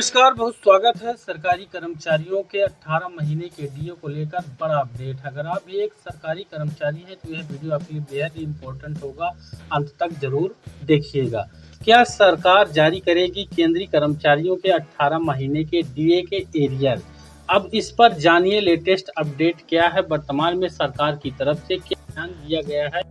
नमस्कार, बहुत स्वागत है। सरकारी कर्मचारियों के 18 महीने के डीए को लेकर बड़ा अपडेट। अगर आप भी एक सरकारी कर्मचारी हैं तो यह वीडियो आपके लिए बेहद ही इम्पोर्टेंट होगा, अंत तक जरूर देखिएगा। क्या सरकार जारी करेगी केंद्रीय कर्मचारियों के 18 महीने के डीए के एरियर? अब इस पर जानिए लेटेस्ट अपडेट क्या है, वर्तमान में सरकार की तरफ से क्या ध्यान दिया गया है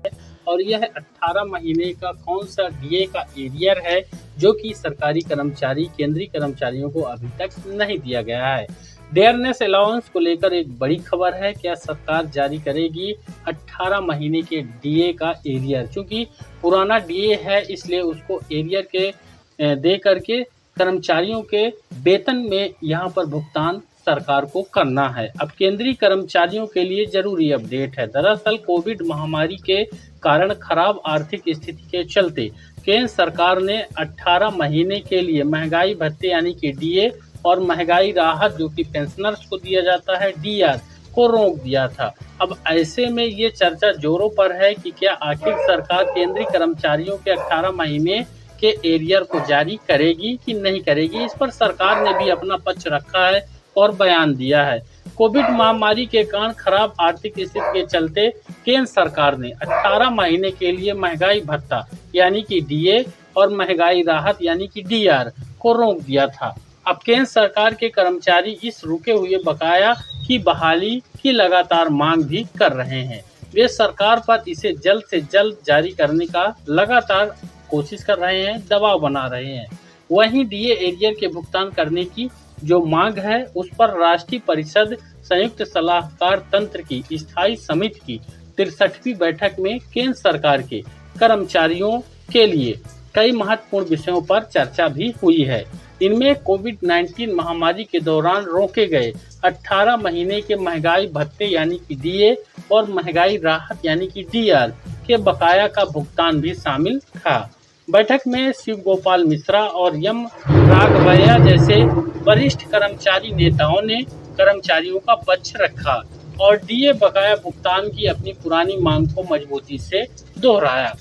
और यह 18 महीने का कौन सा डीए का एरियर है जो कि सरकारी कर्मचारी केंद्रीय कर्मचारियों को अभी तक नहीं दिया गया है। डेयरनेस अलाउंस को लेकर एक बड़ी खबर है। क्या सरकार जारी करेगी 18 महीने के डीए का एरियर? क्योंकि पुराना डीए है इसलिए उसको एरियर के दे करके कर्मचारियों के वेतन में यहाँ पर भुगतान सरकार को करना है। अब केंद्रीय कर्मचारियों के लिए जरूरी अपडेट है। दरअसल कोविड महामारी के कारण खराब आर्थिक स्थिति के चलते केंद्र सरकार ने 18 महीने के लिए महंगाई भत्ते यानी कि डीए और महंगाई राहत जो कि पेंशनर्स को दिया जाता है डीआर को रोक दिया था। अब ऐसे में ये चर्चा जोरों पर है कि क्या आखिर सरकार केंद्रीय कर्मचारियों के 18 महीने के एरियर को जारी करेगी कि नहीं करेगी। इस पर सरकार ने भी अपना पक्ष रखा है और बयान दिया है। कोविड महामारी के कारण खराब आर्थिक स्थिति के चलते केंद्र सरकार ने 18 महीने के लिए महंगाई भत्ता यानी कि डीए और महंगाई राहत यानी कि डीआर को रोक दिया था। अब केंद्र सरकार के कर्मचारी इस रुके हुए बकाया की बहाली की लगातार मांग भी कर रहे हैं। वे सरकार पर इसे जल्द से जल्द जारी करने का लगातार कोशिश कर रहे हैं, दबाव बना रहे हैं। वहीं डीए एरियर के भुगतान करने की जो मांग है उस पर राष्ट्रीय परिषद संयुक्त सलाहकार तंत्र की स्थायी समिति की 63वीं बैठक में केंद्र सरकार के कर्मचारियों के लिए कई महत्वपूर्ण विषयों पर चर्चा भी हुई है। इनमें कोविड-19 महामारी के दौरान रोके गए 18 महीने के महंगाई भत्ते यानी कि डीए और महंगाई राहत यानी कि डीआर के बकाया का भुगतान भी शामिल था। बैठक में शिव गोपाल मिश्रा और एम राघवैया जैसे वरिष्ठ कर्मचारी नेताओं ने कर्मचारियों का पक्ष रखा और डीए बकाया भुगतान की अपनी पुरानी मांग को मजबूती से दोहराया।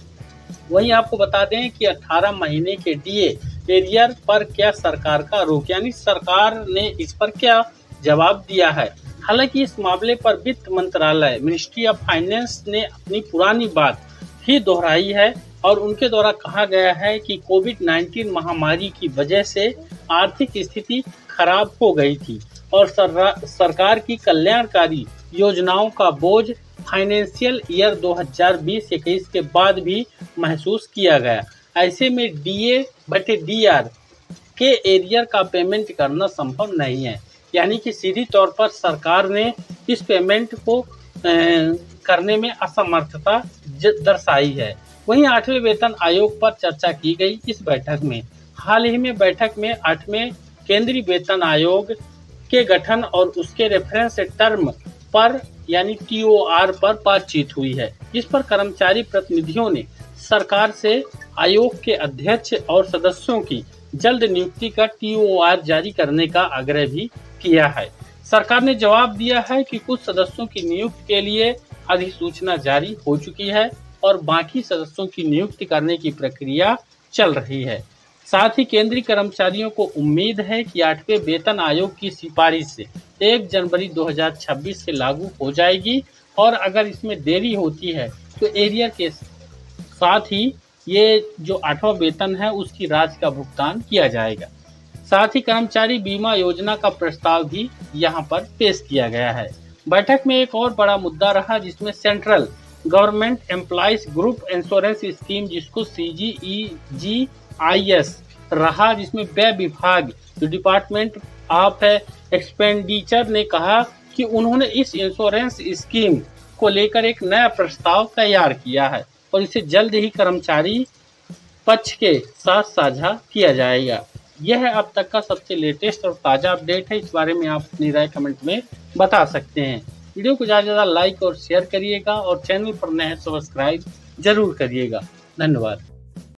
वहीं आपको बता दें कि 18 महीने के डीए एरियर पर क्या सरकार का रोक यानी सरकार ने इस पर क्या जवाब दिया है। हालांकि इस मामले पर वित्त मंत्रालय मिनिस्ट्री ऑफ फाइनेंस ने अपनी पुरानी बात ही दोहराई है और उनके द्वारा कहा गया है कि कोविड-19 महामारी की वजह से आर्थिक स्थिति खराब हो गई थी और सरकार की कल्याणकारी योजनाओं का बोझ फाइनेंशियल ईयर 2020-21 के बाद भी महसूस किया गया। ऐसे में डीए बटे डीआर के एरियर का पेमेंट करना संभव नहीं है, यानी कि सीधी तौर पर सरकार ने इस पेमेंट को करने में असमर्थता दर्शाई है। वहीं 8वें वेतन आयोग पर चर्चा की गई इस बैठक में। हाल ही में बैठक में 8वें केंद्रीय वेतन आयोग के गठन और उसके रेफरेंस टर्म पर यानी टीओआर पर बातचीत हुई है। इस पर कर्मचारी प्रतिनिधियों ने सरकार से आयोग के अध्यक्ष और सदस्यों की जल्द नियुक्ति का टीओआर जारी करने का आग्रह भी किया है। सरकार ने जवाब दिया है कि कुछ सदस्यों की नियुक्ति के लिए अधिसूचना जारी हो चुकी है और बाकी सदस्यों की नियुक्ति करने की प्रक्रिया चल रही है। साथ ही केंद्रीय कर्मचारियों को उम्मीद है कि 8वें वेतन आयोग की सिफारिश से 1 जनवरी 2026 से लागू हो जाएगी और अगर इसमें देरी होती है तो एरियर के साथ ही ये जो 8वां वेतन है उसकी राशि का भुगतान किया जाएगा। साथ ही कर्मचारी बीमा योजना का प्रस्ताव भी यहाँ पर पेश किया गया है। बैठक में एक और बड़ा मुद्दा रहा जिसमें central government employees group insurance scheme जिसको CGEGIS रहा, जिसमें व्यय विभाग जो डिपार्टमेंट ऑफ एक्सपेंडिचर ने कहा कि उन्होंने इस इंश्योरेंस स्कीम को लेकर एक नया प्रस्ताव तैयार किया है और इसे जल्द ही कर्मचारी पक्ष के साथ साझा किया जाएगा। यह अब तक का सबसे लेटेस्ट और ताज़ा अपडेट है। इस बारे में आप अपनी राय कमेंट में बता सकते हैं। वीडियो को ज़्यादा से ज़्यादा लाइक और शेयर करिएगा और चैनल पर नए सब्सक्राइब जरूर करिएगा। धन्यवाद।